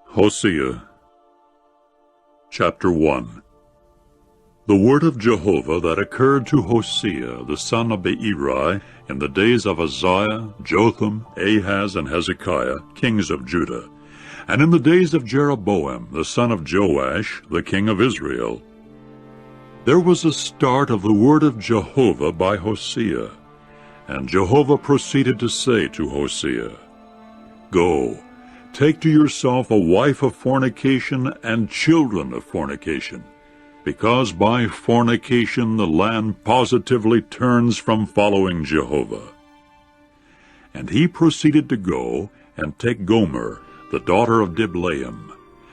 Hosea, chapter 1. The word of Jehovah that occurred to Hosea, the son of Beeri, in the days of Uzziah, Jotham, Ahaz, and Hezekiah, kings of Judah, and in the days of Jeroboam, the son of Joash, the king of Israel. There was a start of the word of Jehovah by Hosea, and Jehovah proceeded to say to Hosea, Go, take to yourself a wife of fornication and children of fornication, because by fornication the land positively turns from following Jehovah. And he proceeded to go and take Gomer, the daughter of Diblaim,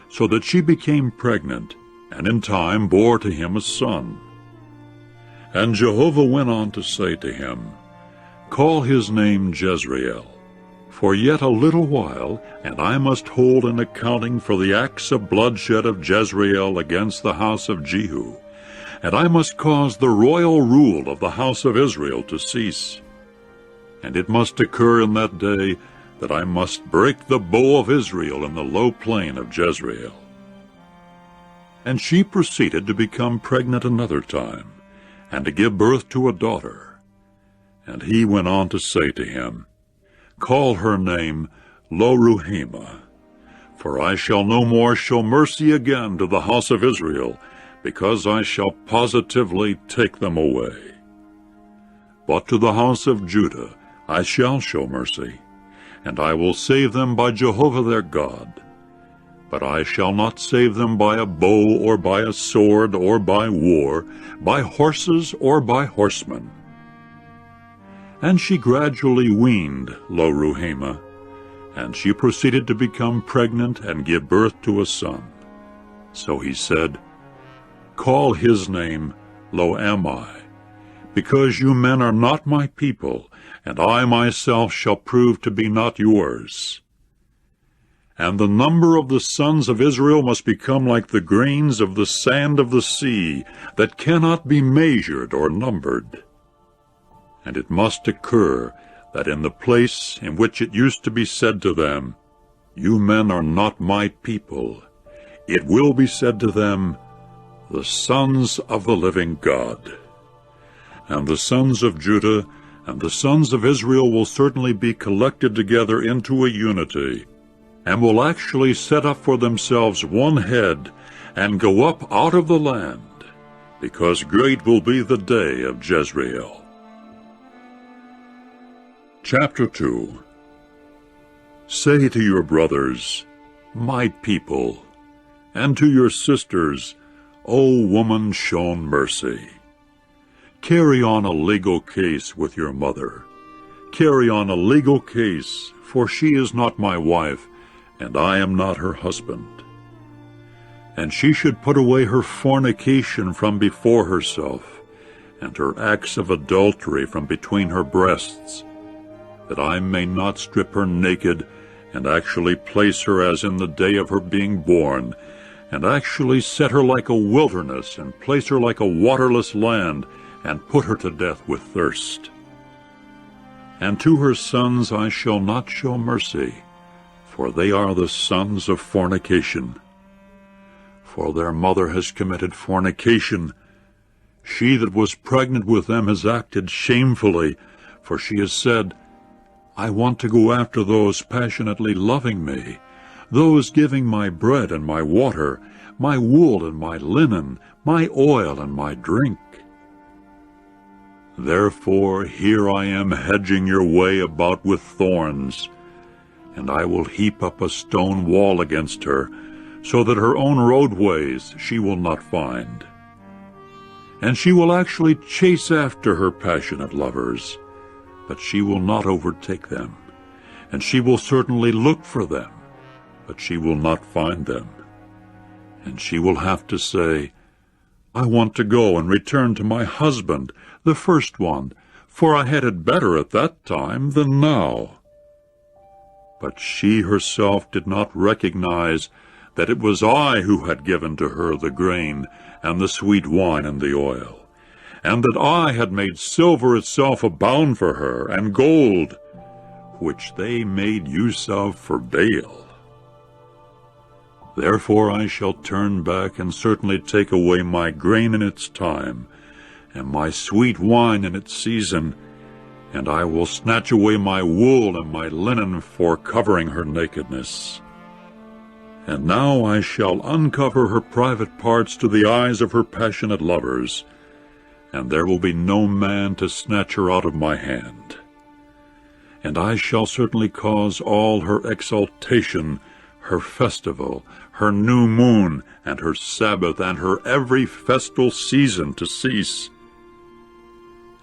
so that she became pregnant, and in time bore to him a son. And Jehovah went on to say to him, Call his name Jezreel, for yet a little while, and I must hold an accounting for the acts of bloodshed of Jezreel against the house of Jehu, and I must cause the royal rule of the house of Israel to cease. And it must occur in that day that I must break the bow of Israel in the low plain of Jezreel. And she proceeded to become pregnant another time, and to give birth to a daughter. And he went on to say to him, Call her name Lo-Ruhamah, for I shall no more show mercy again to the house of Israel, because I shall positively take them away. But to the house of Judah I shall show mercy, and I will save them by Jehovah their God. But I shall not save them by a bow, or by a sword, or by war, by horses, or by horsemen. And she gradually weaned Lo-Ruhamah, and she proceeded to become pregnant and give birth to a son. So he said, Call his name Lo-Ammi, because you men are not my people, and I myself shall prove to be not yours. And the number of the sons of Israel must become like the grains of the sand of the sea, that cannot be measured or numbered. And it must occur that in the place in which it used to be said to them, You men are not my people, it will be said to them, The sons of the living God. And the sons of Judah and the sons of Israel will certainly be collected together into a unity, and will actually set up for themselves one head, and go up out of the land, because great will be the day of Jezreel. Chapter 2. Say to your brothers, My people, and to your sisters, O woman shown mercy. Carry on a legal case with your mother. Carry on a legal case, for she is not my wife, and I am not her husband. And she should put away her fornication from before herself, and her acts of adultery from between her breasts, that I may not strip her naked, and actually place her as in the day of her being born, and actually set her like a wilderness, and place her like a waterless land, and put her to death with thirst. And to her sons I shall not show mercy, for they are the sons of fornication. For their mother has committed fornication. She that was pregnant with them has acted shamefully, for she has said, I want to go after those passionately loving me, those giving my bread and my water, my wool and my linen, my oil and my drink. Therefore here I am hedging your way about with thorns, and I will heap up a stone wall against her, so that her own roadways she will not find. And she will actually chase after her passionate lovers, but she will not overtake them, and she will certainly look for them, but she will not find them. And she will have to say, I want to go and return to my husband, the first one, for I had it better at that time than now. But she herself did not recognize that it was I who had given to her the grain, and the sweet wine, and the oil, and that I had made silver itself abound for her, and gold, which they made use of for Baal. Therefore I shall turn back, and certainly take away my grain in its time, and my sweet wine in its season, and I will snatch away my wool and my linen for covering her nakedness. And now I shall uncover her private parts to the eyes of her passionate lovers, and there will be no man to snatch her out of my hand. And I shall certainly cause all her exaltation, her festival, her new moon, and her Sabbath, and her every festal season to cease.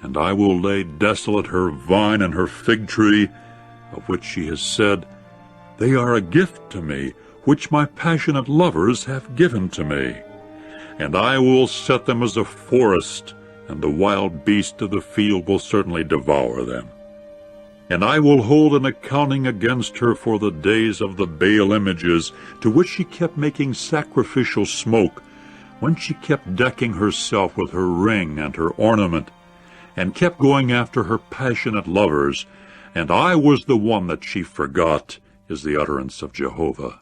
And I will lay desolate her vine and her fig tree, of which she has said, They are a gift to me, which my passionate lovers have given to me. And I will set them as a forest, and the wild beast of the field will certainly devour them. And I will hold an accounting against her for the days of the Baal images, to which she kept making sacrificial smoke, when she kept decking herself with her ring and her ornament, and kept going after her passionate lovers, and I was the one that she forgot, is the utterance of Jehovah.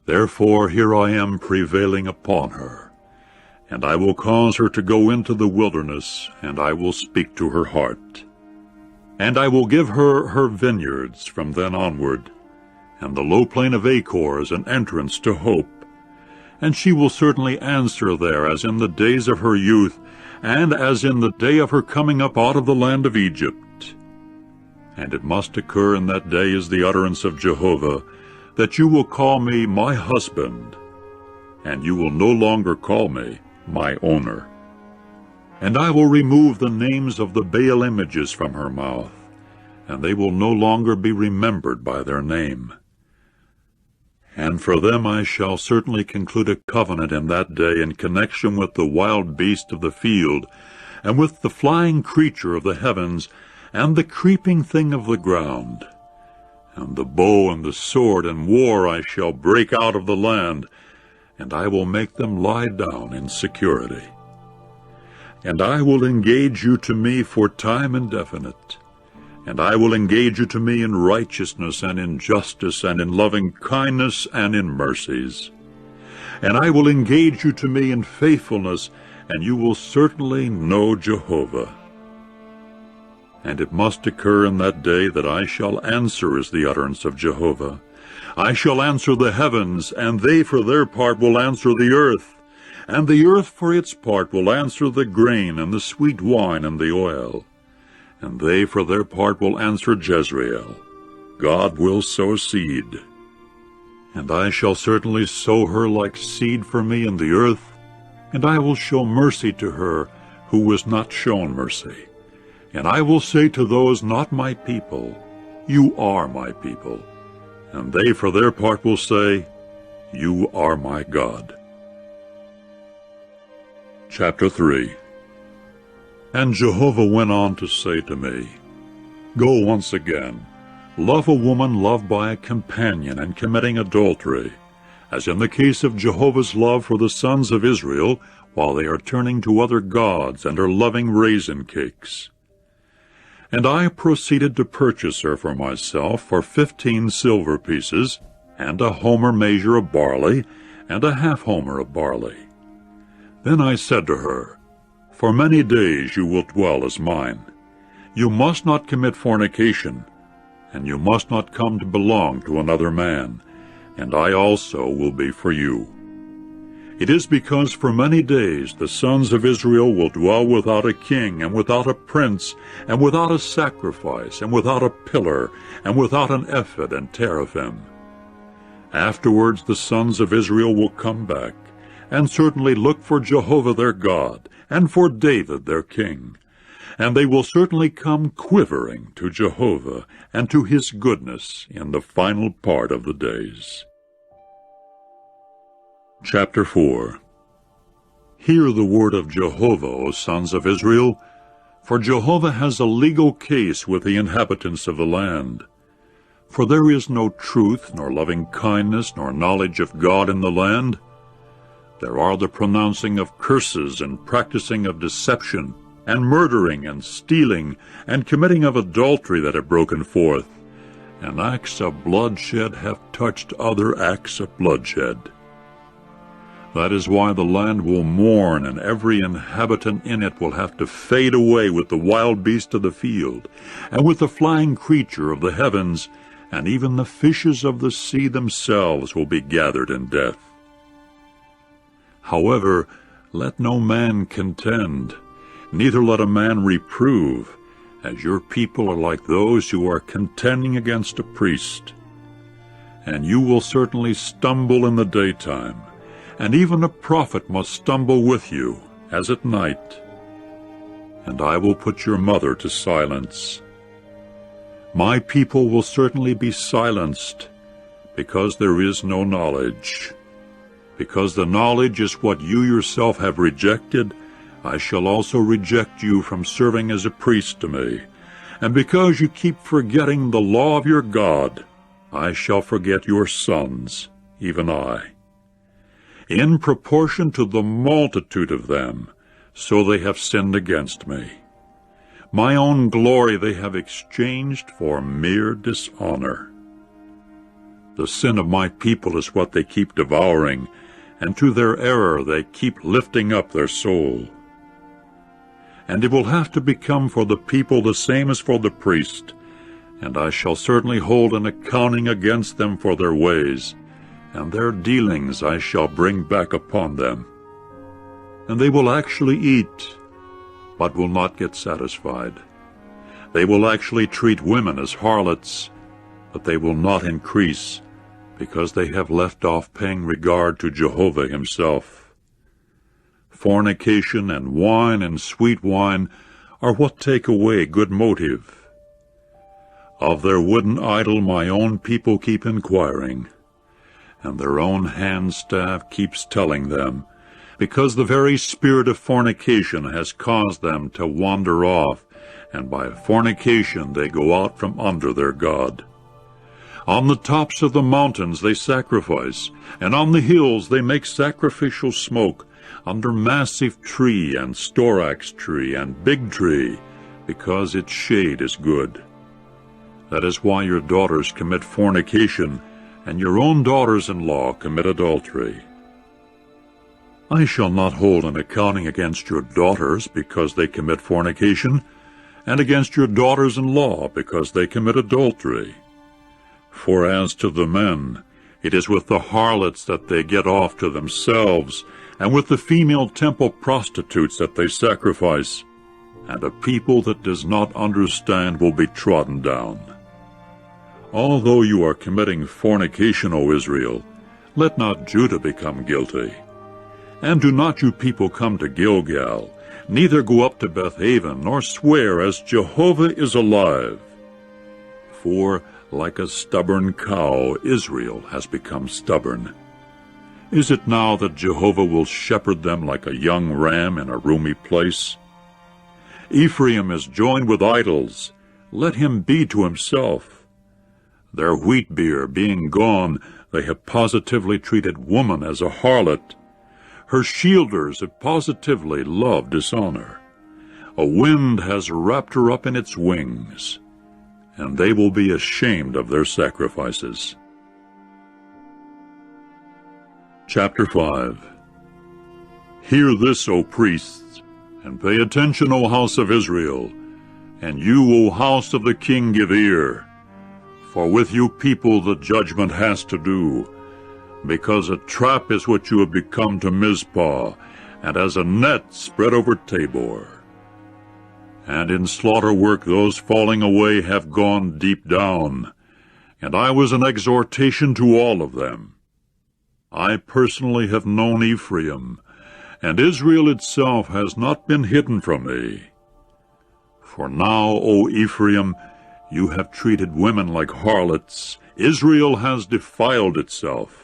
Therefore here I am prevailing upon her, and I will cause her to go into the wilderness, and I will speak to her heart. And I will give her her vineyards from then onward, and the low plain of Achor as an entrance to hope. And she will certainly answer there as in the days of her youth, and as in the day of her coming up out of the land of Egypt. And it must occur in that day, is the utterance of Jehovah, that you will call me my husband, and you will no longer call me my owner. And I will remove the names of the Baal images from her mouth, and they will no longer be remembered by their name. And for them I shall certainly conclude a covenant in that day in connection with the wild beast of the field, and with the flying creature of the heavens, and the creeping thing of the ground. And the bow and the sword and war I shall break out of the land, and I will make them lie down in security. And I will engage you to me for time indefinite, and I will engage you to me in righteousness and in justice and in loving kindness and in mercies. And I will engage you to me in faithfulness, and you will certainly know Jehovah. And it must occur in that day that I shall answer, is the utterance of Jehovah. I shall answer the heavens, and they for their part will answer the earth. And the earth for its part will answer the grain and the sweet wine and the oil. And they for their part will answer Jezreel. God will sow seed. And I shall certainly sow her like seed for me in the earth, and I will show mercy to her who was not shown mercy. And I will say to those not my people, You are my people. And they for their part will say, You are my God. Chapter 3. And Jehovah went on to say to me, Go once again, love a woman loved by a companion and committing adultery, as in the case of Jehovah's love for the sons of Israel, while they are turning to other gods and are loving raisin cakes. And I proceeded to purchase her for myself for 15 silver pieces, and a homer measure of barley, and a half homer of barley. Then I said to her, For many days you will dwell as mine. You must not commit fornication, and you must not come to belong to another man, and I also will be for you. It is because for many days the sons of Israel will dwell without a king, and without a prince, and without a sacrifice, and without a pillar, and without an ephod and teraphim. Afterwards the sons of Israel will come back, and certainly look for Jehovah their God, and for David their king. And they will certainly come quivering to Jehovah and to his goodness in the final part of the days. Chapter 4. Hear the word of Jehovah, O sons of Israel, for Jehovah has a legal case with the inhabitants of the land. For there is no truth, nor loving kindness, nor knowledge of God in the land. There are the pronouncing of curses, and practicing of deception, and murdering, and stealing, and committing of adultery that have broken forth, and acts of bloodshed have touched other acts of bloodshed. That is why the land will mourn, and every inhabitant in it will have to fade away with the wild beast of the field, and with the flying creature of the heavens, and even the fishes of the sea themselves will be gathered in death. However, let no man contend, neither let a man reprove, as your people are like those who are contending against a priest. And you will certainly stumble in the daytime, and even a prophet must stumble with you, as at night. And I will put your mother to silence. My people will certainly be silenced, because there is no knowledge. Because the knowledge is what you yourself have rejected, I shall also reject you from serving as a priest to me. And because you keep forgetting the law of your God, I shall forget your sons, even I. In proportion to the multitude of them, so they have sinned against me. My own glory they have exchanged for mere dishonor. The sin of my people is what they keep devouring, and to their error they keep lifting up their soul. And it will have to become for the people the same as for the priest, and I shall certainly hold an accounting against them for their ways, and their dealings I shall bring back upon them. And they will actually eat, but will not get satisfied. They will actually treat women as harlots, but they will not increase, because they have left off paying regard to Jehovah himself. Fornication and wine and sweet wine are what take away good motive. Of their wooden idol my own people keep inquiring, and their own hand staff keeps telling them, because the very spirit of fornication has caused them to wander off, and by fornication they go out from under their God. On the tops of the mountains they sacrifice, and on the hills they make sacrificial smoke, under massive tree and storax tree and big tree, because its shade is good. That is why your daughters commit fornication, and your own daughters-in-law commit adultery. I shall not hold an accounting against your daughters because they commit fornication, and against your daughters-in-law because they commit adultery. For as to the men, it is with the harlots that they get off to themselves, and with the female temple prostitutes that they sacrifice, and a people that does not understand will be trodden down. Although you are committing fornication, O Israel, let not Judah become guilty. And do not you people come to Gilgal, neither go up to Bethaven, nor swear as Jehovah is alive. For, like a stubborn cow, Israel has become stubborn. Is it now that Jehovah will shepherd them like a young ram in a roomy place? Ephraim is joined with idols, let him be to himself. Their wheat beer being gone, they have positively treated woman as a harlot. Her shielders have positively loved dishonor. A wind has wrapped her up in its wings, and they will be ashamed of their sacrifices. Chapter 5. Hear this, O priests, and pay attention, O house of Israel, and you, O house of the king, give ear. For with you people the judgment has to do, because a trap is what you have become to Mizpah, and as a net spread over Tabor. And in slaughter work those falling away have gone deep down, and I was an exhortation to all of them. I personally have known Ephraim, and Israel itself has not been hidden from me. For now, O Ephraim, you have treated women like harlots. Israel has defiled itself.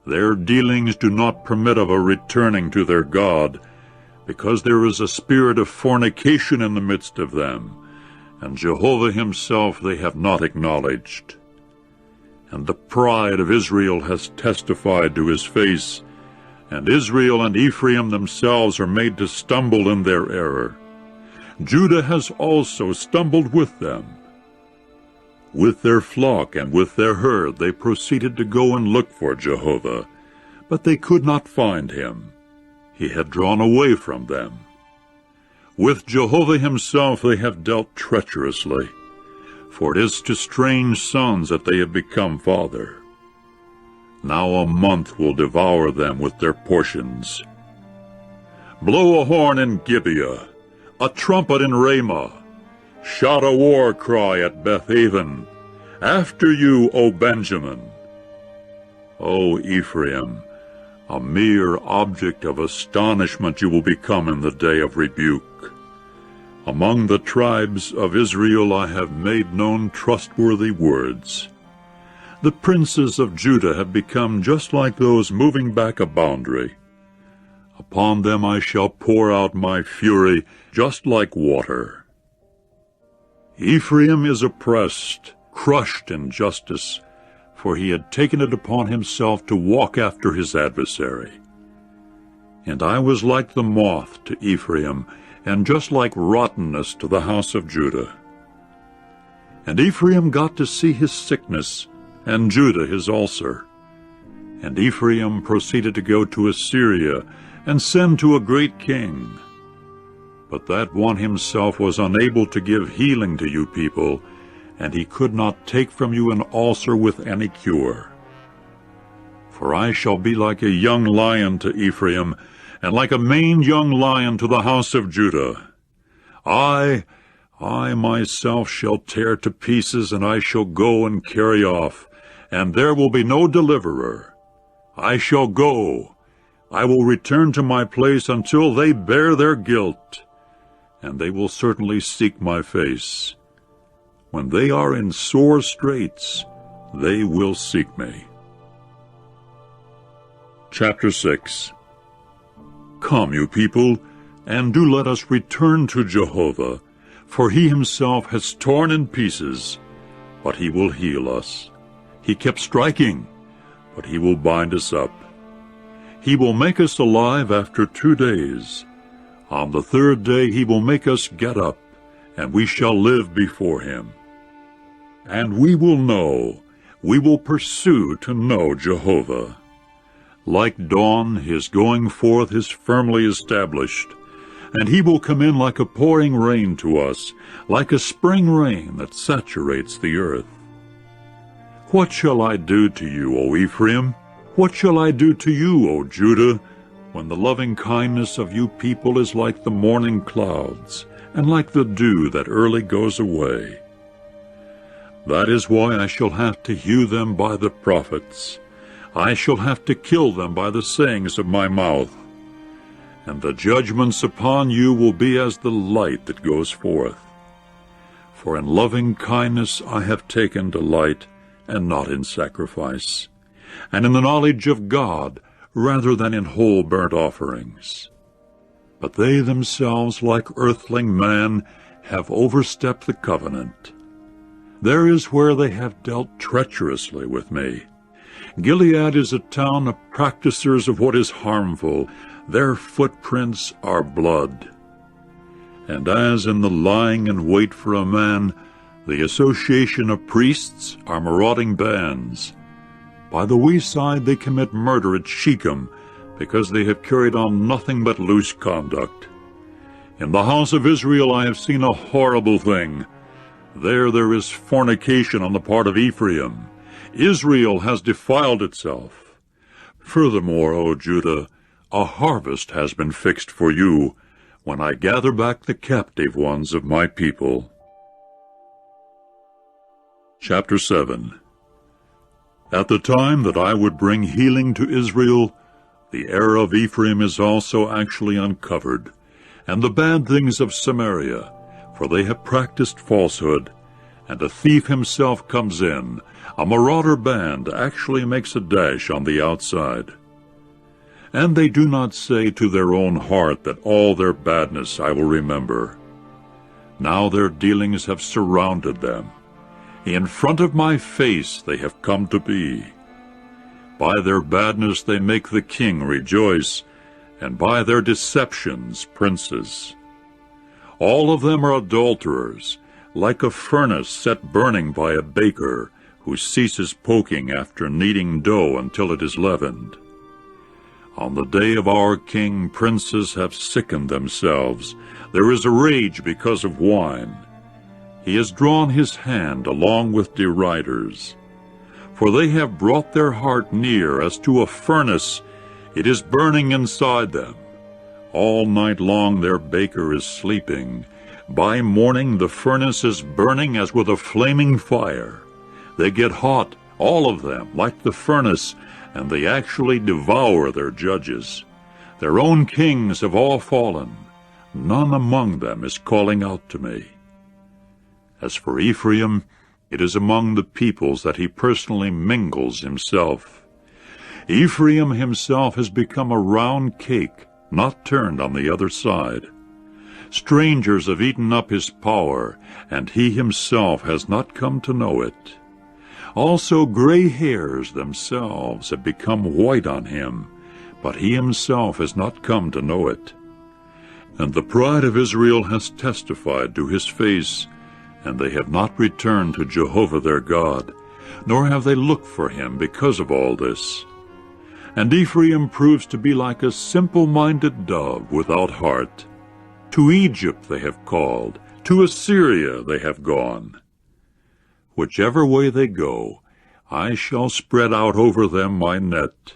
Their dealings do not permit of a returning to their God, because there is a spirit of fornication in the midst of them, and Jehovah himself they have not acknowledged. And the pride of Israel has testified to his face, and Israel and Ephraim themselves are made to stumble in their error. Judah has also stumbled with them. With their flock and with their herd they proceeded to go and look for Jehovah, but they could not find him. He had drawn away from them. With Jehovah himself they have dealt treacherously, for it is to strange sons that they have become father. Now a month will devour them with their portions. Blow a horn in Gibeah, a trumpet in Ramah. Shout a war cry at Bethaven. After you, O Benjamin. O Ephraim, a mere object of astonishment you will become in the day of rebuke. Among the tribes of Israel I have made known trustworthy words. The princes of Judah have become just like those moving back a boundary. Upon them I shall pour out my fury just like water. Ephraim is oppressed, crushed in justice, for he had taken it upon himself to walk after his adversary. And I was like the moth to Ephraim, and just like rottenness to the house of Judah. And Ephraim got to see his sickness, and Judah his ulcer. And Ephraim proceeded to go to Assyria, and send to a great king. But that one himself was unable to give healing to you people, and he could not take from you an ulcer with any cure. For I shall be like a young lion to Ephraim, and like a maned young lion to the house of Judah. I myself shall tear to pieces, and I shall go and carry off, and there will be no deliverer. I shall go. I will return to my place until they bear their guilt, and they will certainly seek my face. When they are in sore straits, they will seek me. Chapter 6. Come, you people, and do let us return to Jehovah, for he himself has torn in pieces, but he will heal us. He kept striking, but he will bind us up. He will make us alive after 2 days. On the 3rd day he will make us get up, and we shall live before him. And we will pursue to know Jehovah. Like dawn, his going forth is firmly established, and he will come in like a pouring rain to us, like a spring rain that saturates the earth. What shall I do to you, O Ephraim? What shall I do to you, O Judah, when the loving kindness of you people is like the morning clouds, and like the dew that early goes away? That is why I shall have to hew them by the prophets. I shall have to kill them by the sayings of my mouth. And the judgments upon you will be as the light that goes forth. For in loving kindness I have taken delight, and not in sacrifice, and in the knowledge of God, rather than in whole burnt offerings. But they themselves, like earthling man, have overstepped the covenant. There is where they have dealt treacherously with me. Gilead is a town of practicers of what is harmful. Their footprints are blood. And as in the lying in wait for a man, the association of priests are marauding bands. By the wayside they commit murder at Shechem, because they have carried on nothing but loose conduct. In the house of Israel I have seen a horrible thing. There is fornication on the part of Ephraim. Israel has defiled itself. Furthermore, O Judah, a harvest has been fixed for you, when I gather back the captive ones of my people. Chapter 7. At the time that I would bring healing to Israel, the error of Ephraim is also actually uncovered, and the bad things of Samaria, for they have practiced falsehood, and a thief himself comes in. A marauder band actually makes a dash on the outside. And they do not say to their own heart that all their badness I will remember. Now their dealings have surrounded them. In front of my face they have come to be. By their badness they make the king rejoice, and by their deceptions princes. All of them are adulterers, like a furnace set burning by a baker, who ceases poking after kneading dough until it is leavened. On the day of our king princes have sickened themselves. There is a rage because of wine. He has drawn his hand along with deriders. For they have brought their heart near as to a furnace. It is burning inside them. All night long their baker is sleeping. By morning the furnace is burning as with a flaming fire. They get hot, all of them, like the furnace, and they actually devour their judges. Their own kings have all fallen. None among them is calling out to me. As for Ephraim, it is among the peoples that he personally mingles himself. Ephraim himself has become a round cake, not turned on the other side. Strangers have eaten up his power, and he himself has not come to know it. Also gray hairs themselves have become white on him, but he himself has not come to know it. And the pride of Israel has testified to his face, and they have not returned to Jehovah their God, nor have they looked for him because of all this. And Ephraim proves to be like a simple-minded dove without heart. To Egypt they have called, to Assyria they have gone. Whichever way they go, I shall spread out over them my net.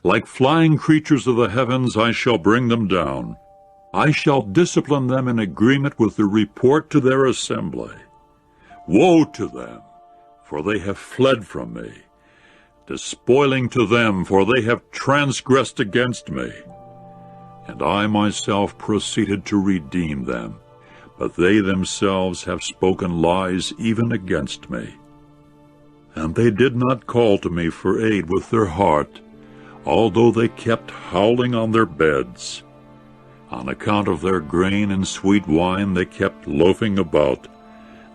Like flying creatures of the heavens I shall bring them down. I shall discipline them in agreement with the report to their assembly. Woe to them, for they have fled from me. Despoiling to them, for they have transgressed against me. And I myself proceeded to redeem them, but they themselves have spoken lies even against me. And they did not call to me for aid with their heart, although they kept howling on their beds. On account of their grain and sweet wine they kept loafing about.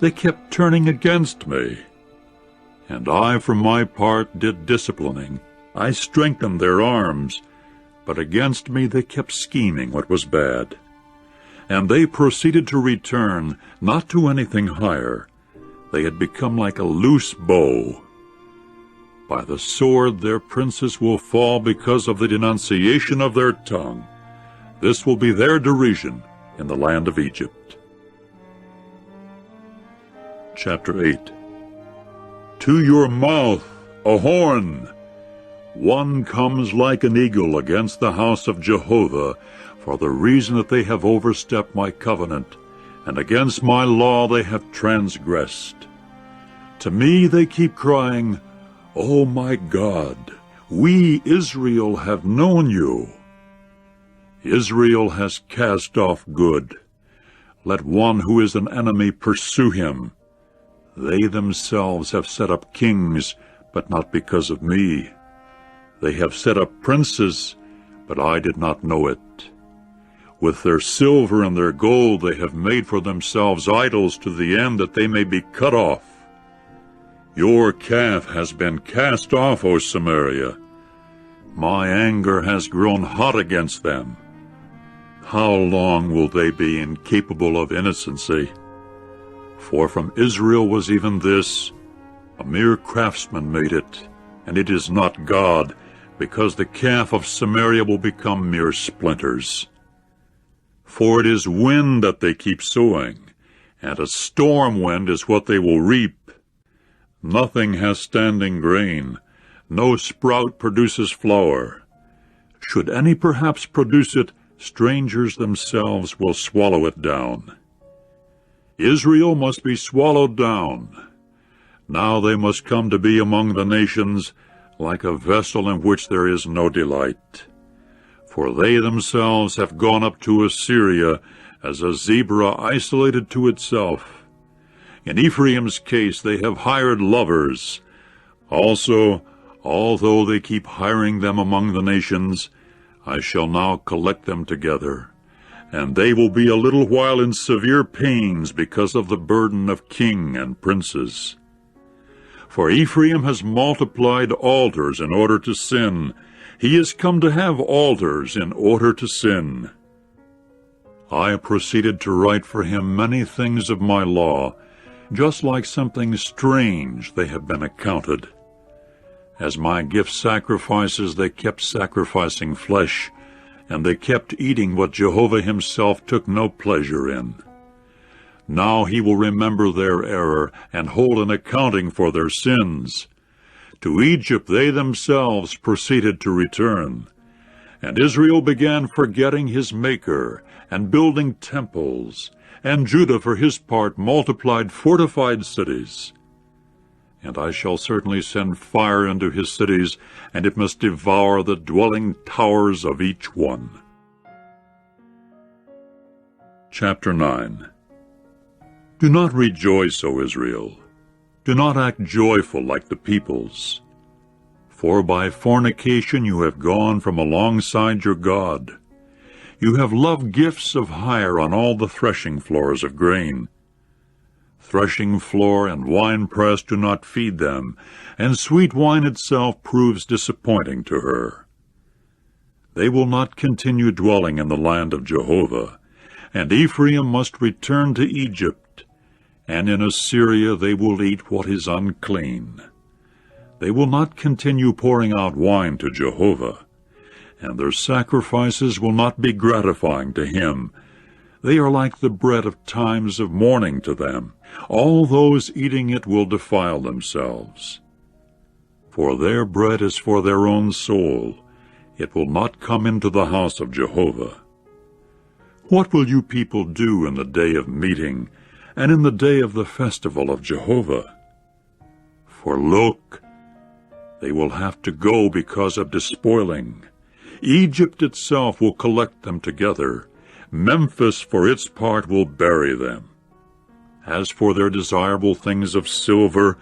They kept turning against me. And I, for my part, did disciplining. I strengthened their arms, but against me they kept scheming what was bad. And they proceeded to return, not to anything higher. They had become like a loose bow. By the sword their princes will fall because of the denunciation of their tongue. This will be their derision in the land of Egypt. Chapter 8. To your mouth a horn! One comes like an eagle against the house of Jehovah, for the reason that they have overstepped my covenant, and against my law they have transgressed. To me they keep crying, O my God, we Israel have known you. Israel has cast off good. Let one who is an enemy pursue him. They themselves have set up kings, but not because of me. They have set up princes, but I did not know it. With their silver and their gold they have made for themselves idols to the end that they may be cut off. Your calf has been cast off, O Samaria. My anger has grown hot against them. How long will they be incapable of innocency? For from Israel was even this, a mere craftsman made it, and it is not God, because the calf of Samaria will become mere splinters. For it is wind that they keep sowing, and a storm wind is what they will reap. Nothing has standing grain, no sprout produces flour. Should any perhaps produce it, strangers themselves will swallow it down. Israel must be swallowed down. Now they must come to be among the nations, like a vessel in which there is no delight. For they themselves have gone up to Assyria as a zebra isolated to itself. In Ephraim's case they have hired lovers. Also, although they keep hiring them among the nations, I shall now collect them together, and they will be a little while in severe pains because of the burden of king and princes. For Ephraim has multiplied altars in order to sin. He is come to have altars in order to sin. I proceeded to write for him many things of my law, just like something strange they have been accounted. As my gift sacrifices, they kept sacrificing flesh, and they kept eating what Jehovah himself took no pleasure in. Now he will remember their error and hold an accounting for their sins. To Egypt they themselves proceeded to return, and Israel began forgetting his Maker and building temples, and Judah for his part multiplied fortified cities. And I shall certainly send fire into his cities, and it must devour the dwelling towers of each one. Chapter 9. Do not rejoice, O Israel. Do not act joyful like the peoples. For by fornication you have gone from alongside your God. You have loved gifts of hire on all the threshing floors of grain. Threshing floor and winepress do not feed them, and sweet wine itself proves disappointing to her. They will not continue dwelling in the land of Jehovah, and Ephraim must return to Egypt, and in Assyria they will eat what is unclean. They will not continue pouring out wine to Jehovah, and their sacrifices will not be gratifying to him. They are like the bread of times of mourning to them. All those eating it will defile themselves. For their bread is for their own soul. It will not come into the house of Jehovah. What will you people do in the day of meeting, and in the day of the festival of Jehovah? For look, they will have to go because of despoiling. Egypt itself will collect them together. Memphis, for its part, will bury them. As for their desirable things of silver,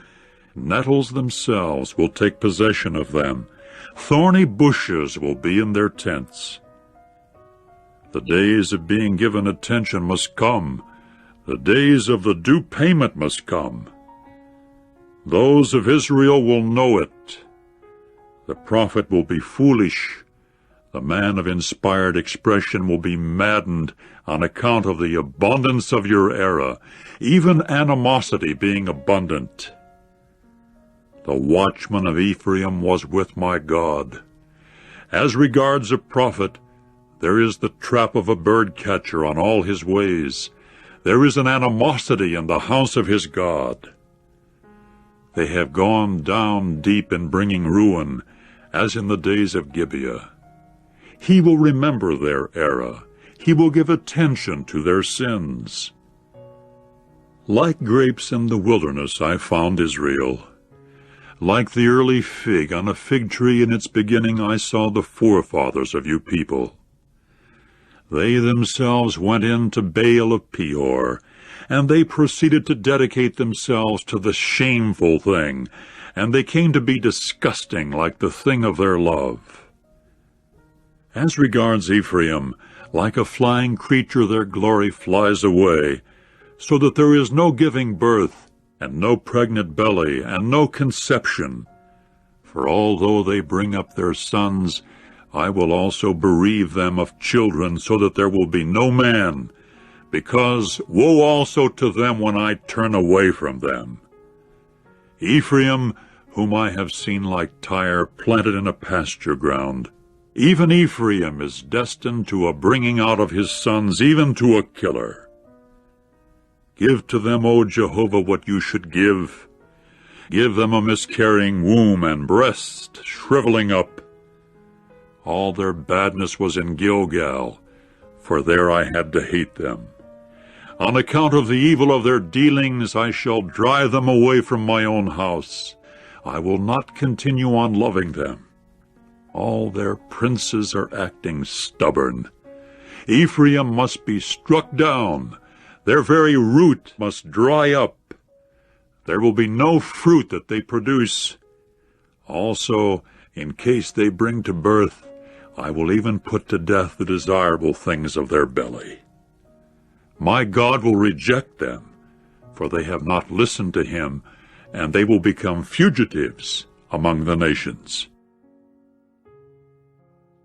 nettles themselves will take possession of them. Thorny bushes will be in their tents. The days of being given attention must come. The days of the due payment must come. Those of Israel will know it. The prophet will be foolish. The man of inspired expression will be maddened on account of the abundance of your error, even animosity being abundant. The watchman of Ephraim was with my God. As regards a prophet, there is the trap of a bird-catcher on all his ways. There is an animosity in the house of his God. They have gone down deep in bringing ruin, as in the days of Gibeah. He will remember their error. He will give attention to their sins. Like grapes in the wilderness I found Israel. Like the early fig on a fig tree in its beginning I saw the forefathers of you people. They themselves went in to Baal of Peor, and they proceeded to dedicate themselves to the shameful thing, and they came to be disgusting like the thing of their love. As regards Ephraim, like a flying creature their glory flies away, so that there is no giving birth, and no pregnant belly, and no conception. For although they bring up their sons, I will also bereave them of children, so that there will be no man, because woe also to them when I turn away from them. Ephraim, whom I have seen like Tyre, planted in a pasture ground, even Ephraim is destined to a bringing out of his sons, even to a killer. Give to them, O Jehovah, what you should give. Give them a miscarrying womb and breast shriveling up. All their badness was in Gilgal, for there I had to hate them. On account of the evil of their dealings I shall drive them away from my own house. I will not continue on loving them. All their princes are acting stubborn. Ephraim must be struck down. Their very root must dry up. There will be no fruit that they produce. Also, in case they bring to birth, I will even put to death the desirable things of their belly. My God will reject them, for they have not listened to him, and they will become fugitives among the nations.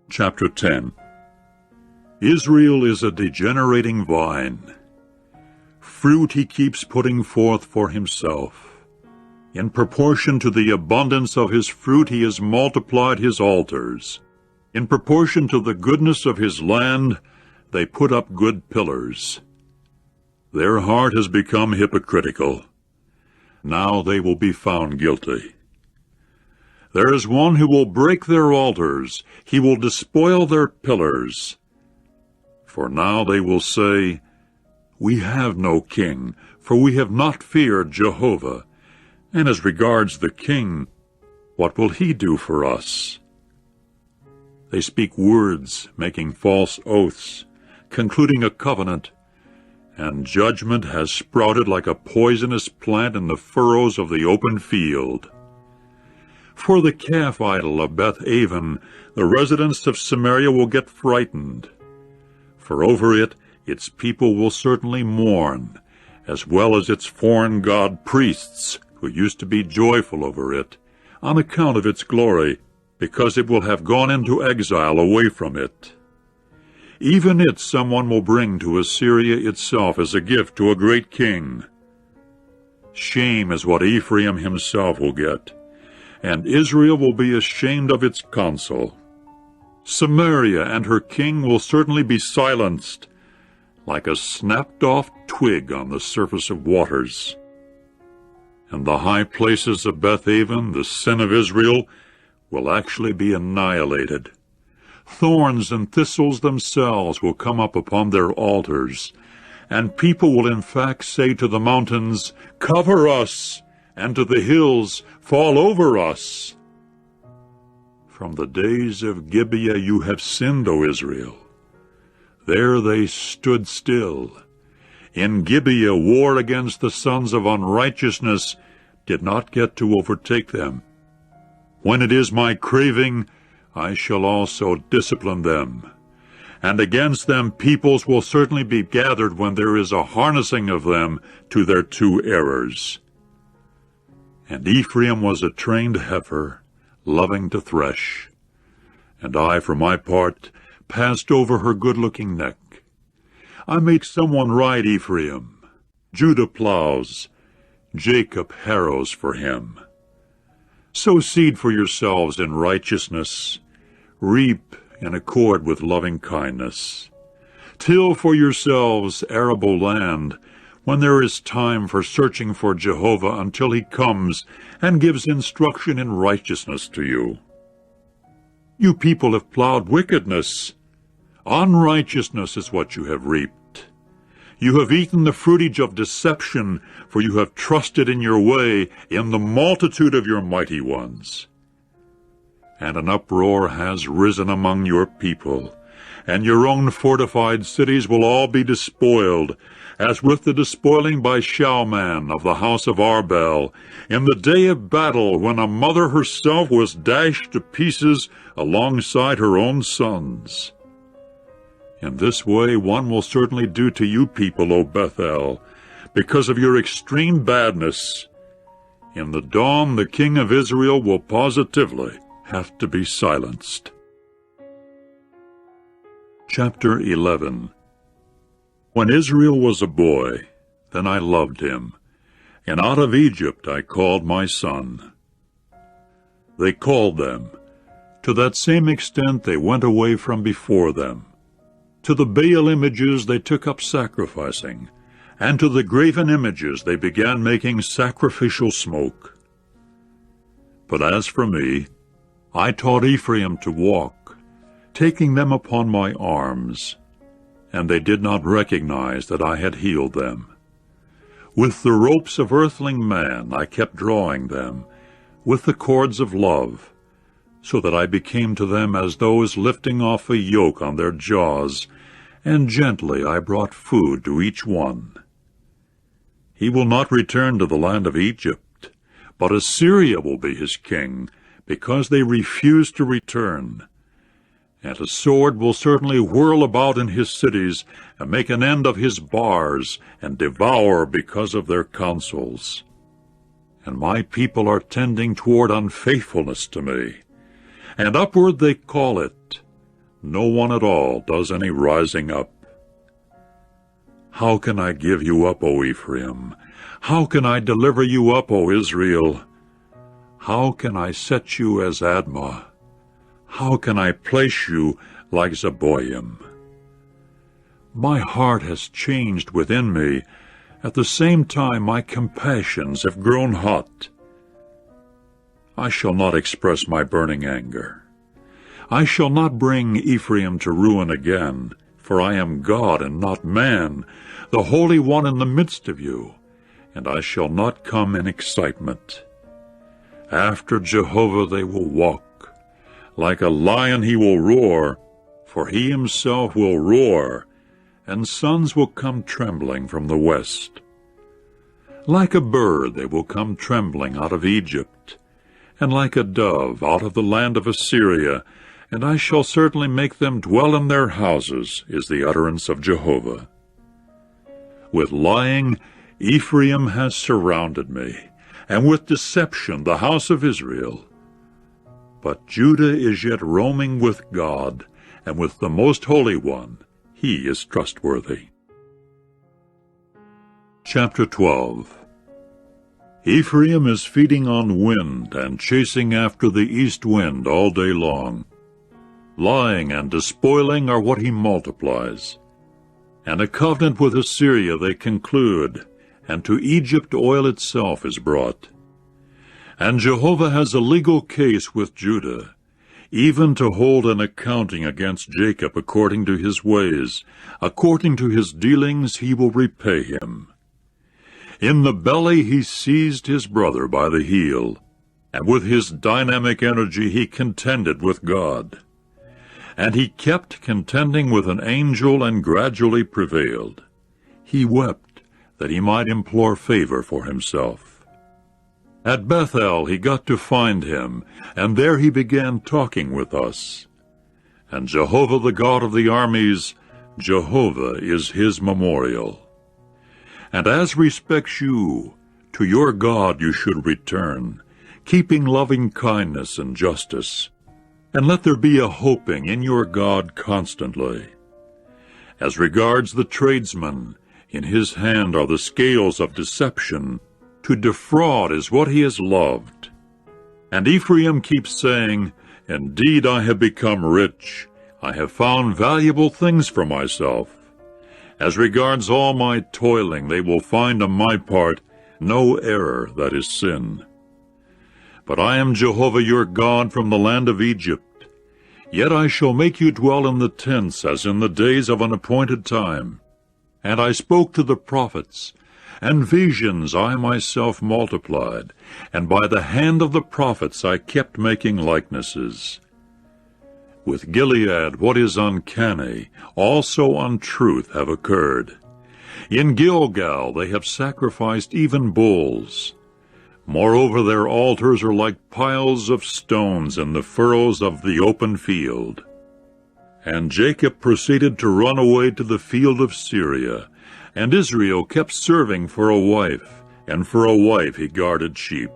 Chapter 10. Israel is a degenerating vine. Fruit he keeps putting forth for himself. In proportion to the abundance of his fruit he has multiplied his altars. In proportion to the goodness of his land they put up good pillars. Their heart has become hypocritical. Now they will be found guilty. There is one who will break their altars. He will despoil their pillars. For now they will say, We have no king, for we have not feared Jehovah. And as regards the king, what will he do for us? They speak words, making false oaths, concluding a covenant, and judgment has sprouted like a poisonous plant in the furrows of the open field. For the calf idol of Beth-aven, the residents of Samaria will get frightened. For over it, its people will certainly mourn, as well as its foreign god priests, who used to be joyful over it, on account of its glory, because it will have gone into exile away from it. Even it someone will bring to Assyria itself as a gift to a great king. Shame is what Ephraim himself will get, and Israel will be ashamed of its counsel. Samaria and her king will certainly be silenced, like a snapped-off twig on the surface of waters. And the high places of Beth-aven, the sin of Israel, will actually be annihilated. Thorns and thistles themselves will come up upon their altars, and people will in fact say to the mountains, Cover us, and to the hills, Fall over us. From the days of Gibeah you have sinned, O Israel. There they stood still. In Gibeah war against the sons of unrighteousness did not get to overtake them. When it is my craving, I shall also discipline them. And against them peoples will certainly be gathered when there is a harnessing of them to their two errors. And Ephraim was a trained heifer, loving to thresh. And I, for my part, passed over her good-looking neck. I made someone ride Ephraim. Judah plows, Jacob harrows for him. Sow seed for yourselves in righteousness. Reap in accord with loving kindness. Till for yourselves arable land, when there is time for searching for Jehovah until he comes and gives instruction in righteousness to you. You people have plowed wickedness. Unrighteousness is what you have reaped. You have eaten the fruitage of deception, for you have trusted in your way, in the multitude of your mighty ones. And an uproar has risen among your people, and your own fortified cities will all be despoiled, as with the despoiling by Shalman of the house of Arbel, in the day of battle, when a mother herself was dashed to pieces alongside her own sons. In this way one will certainly do to you people, O Bethel, because of your extreme badness. In the dawn the king of Israel will positively have to be silenced. Chapter 11. When Israel was a boy, then I loved him, and out of Egypt I called my son. They called them. To that same extent they went away from before them. To the Baal images they took up sacrificing, and to the graven images they began making sacrificial smoke. But as for me, I taught Ephraim to walk, taking them upon my arms, and they did not recognize that I had healed them. With the ropes of earthling man I kept drawing them, with the cords of love, so that I became to them as those lifting off a yoke on their jaws, and gently I brought food to each one. He will not return to the land of Egypt, but Assyria will be his king, because they refuse to return. And a sword will certainly whirl about in his cities, and make an end of his bars, and devour because of their counsels. And my people are tending toward unfaithfulness to me, and upward they call it. No one at all does any rising up. How can I give you up, O Ephraim? How can I deliver you up, O Israel? How can I set you as Admah? How can I place you like Zeboim? My heart has changed within me. At the same time my compassions have grown hot. I shall not express my burning anger. I shall not bring Ephraim to ruin again, for I am God and not man, the Holy One in the midst of you, and I shall not come in excitement. After Jehovah they will walk. Like a lion he will roar, for he himself will roar, and sons will come trembling from the west. Like a bird they will come trembling out of Egypt, and like a dove out of the land of Assyria, and I shall certainly make them dwell in their houses, is the utterance of Jehovah. With lying Ephraim has surrounded me, and with deception the house of Israel. But Judah is yet roaming with God, and with the Most Holy One. He is trustworthy. Chapter 12. Ephraim is feeding on wind and chasing after the east wind all day long. Lying and despoiling are what he multiplies. And a covenant with Assyria they conclude, and to Egypt oil itself is brought. And Jehovah has a legal case with Judah, even to hold an accounting against Jacob according to his ways. According to his dealings he will repay him. In the belly he seized his brother by the heel, and with his dynamic energy he contended with God. And he kept contending with an angel and gradually prevailed. He wept that he might implore favor for himself. At Bethel he got to find him, and there he began talking with us. And Jehovah the God of the armies, Jehovah is his memorial. And as respects you, to your God you should return, keeping loving kindness and justice. And let there be a hoping in your God constantly. As regards the tradesman, in his hand are the scales of deception. To defraud is what he has loved. And Ephraim keeps saying, Indeed I have become rich. I have found valuable things for myself. As regards all my toiling, they will find on my part no error that is sin. But I am Jehovah your God from the land of Egypt. Yet I shall make you dwell in the tents as in the days of an appointed time. And I spoke to the prophets, and visions I myself multiplied, and by the hand of the prophets I kept making likenesses. With Gilead what is uncanny, also untruth have occurred. In Gilgal they have sacrificed even bulls. Moreover their altars are like piles of stones in the furrows of the open field. And Jacob proceeded to run away to the field of Syria, and Israel kept serving for a wife, and for a wife he guarded sheep.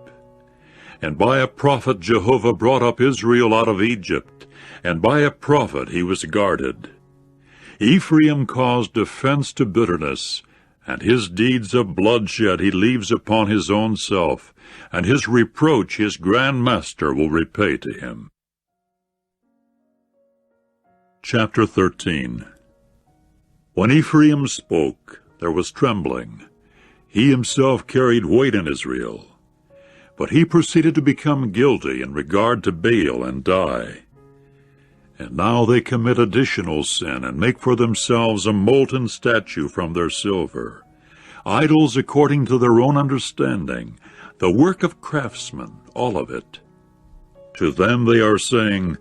And by a prophet Jehovah brought up Israel out of Egypt, and by a prophet he was guarded. Ephraim caused offense to bitterness, and his deeds of bloodshed he leaves upon his own self, and his reproach his grand master will repay to him. Chapter 13. When Ephraim spoke, there was trembling. He himself carried weight in Israel. But he proceeded to become guilty in regard to Baal and die. And now they commit additional sin and make for themselves a molten statue from their silver, idols according to their own understanding, the work of craftsmen, all of it. To them they are saying,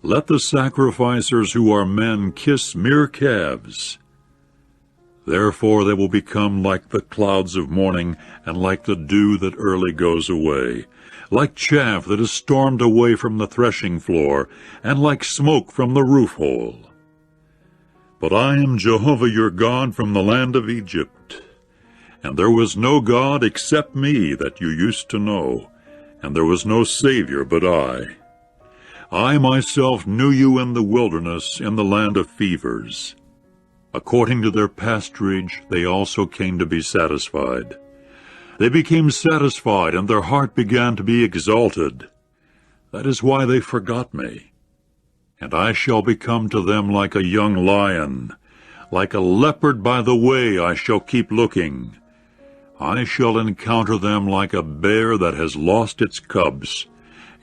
Let the sacrificers who are men kiss mere calves. Therefore they will become like the clouds of morning, and like the dew that early goes away. like chaff that is stormed away from the threshing floor, and like smoke from the roof hole. But I am Jehovah your God from the land of Egypt, and there was no God except me that you used to know, and there was no Savior but I. I myself knew you in the wilderness, in the land of fevers. According to their pasturage, they also came to be satisfied. They became satisfied, and their heart began to be exalted. That is why they forgot me. And I shall become to them like a young lion. Like a leopard by the way I shall keep looking. I shall encounter them like a bear that has lost its cubs,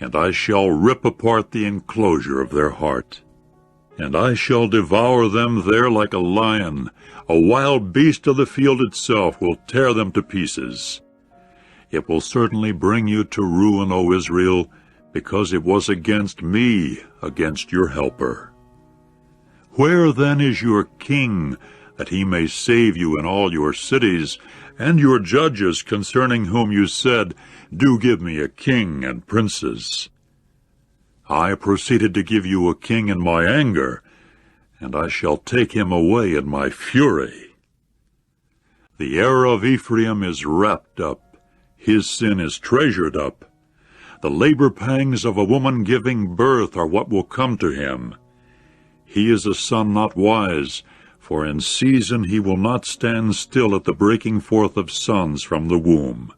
and I shall rip apart the enclosure of their heart. And I shall devour them there like a lion. A wild beast of the field itself will tear them to pieces. It will certainly bring you to ruin, O Israel, because it was against me, against your helper. Where then is your king, that he may save you in all your cities, and your judges concerning whom you said, Do give me a king and princes? I proceeded to give you a king in my anger, and I shall take him away in my fury. The error of Ephraim is wrapped up, his sin is treasured up. The labor pangs of a woman giving birth are what will come to him. He is a son not wise, for in season he will not stand still at the breaking forth of sons from the womb.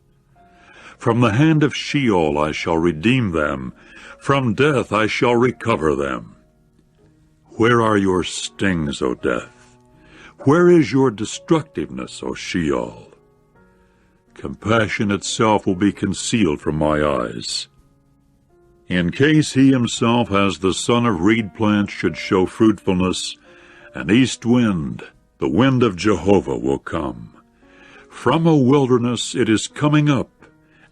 From the hand of Sheol I shall redeem them, from death I shall recover them. Where are your stings, O death? Where is your destructiveness, O Sheol? Compassion itself will be concealed from my eyes. In case he himself, as the son of reed plant, should show fruitfulness, an east wind, the wind of Jehovah, will come. From a wilderness it is coming up,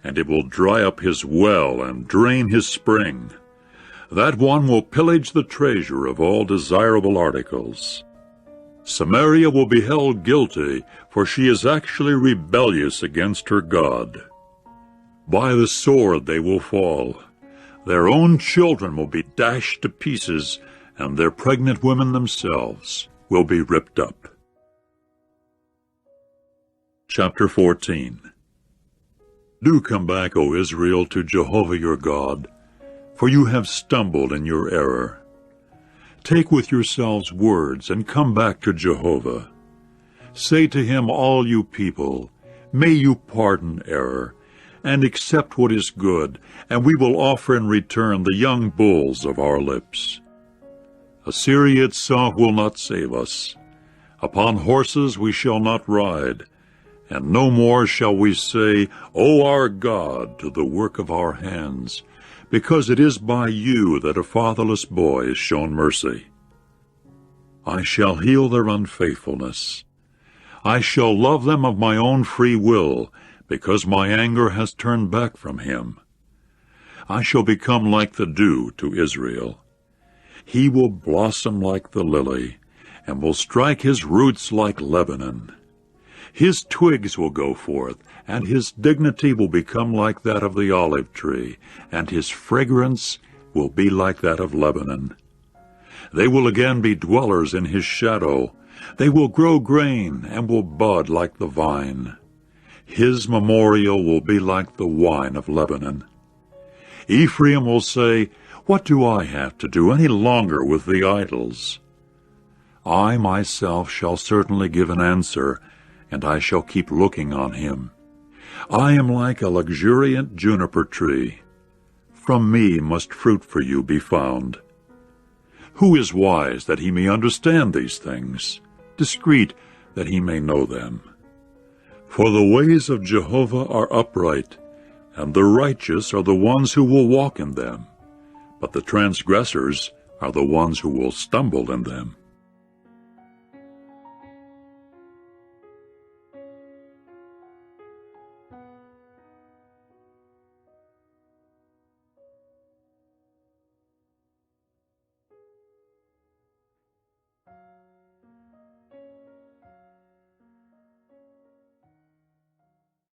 and it will dry up his well and drain his spring. That one will pillage the treasure of all desirable articles. Samaria will be held guilty, for she is actually rebellious against her God. By the sword they will fall. Their own children will be dashed to pieces, and their pregnant women themselves will be ripped up. Chapter 14. Do come back, O Israel, to Jehovah your God, for you have stumbled in your error. Take with yourselves words, and come back to Jehovah. Say to him, all you people, may you pardon error, and accept what is good, and we will offer in return the young bulls of our lips. Assyria itself will not save us. Upon horses we shall not ride, and no more shall we say, O our God, to the work of our hands, because it is by you that a fatherless boy is shown mercy. I shall heal their unfaithfulness. I shall love them of my own free will, because my anger has turned back from him. I shall become like the dew to Israel. He will blossom like the lily, and will strike his roots like Lebanon. His twigs will go forth, and his dignity will become like that of the olive tree, and his fragrance will be like that of Lebanon. They will again be dwellers in his shadow. They will grow grain, and will bud like the vine. His memorial will be like the wine of Lebanon. Ephraim will say, What do I have to do any longer with the idols? I myself shall certainly give an answer, and I shall keep looking on him. I am like a luxuriant juniper tree. From me must fruit for you be found. Who is wise that he may understand these things, discreet that he may know them? For the ways of Jehovah are upright, and the righteous are the ones who will walk in them, but the transgressors are the ones who will stumble in them.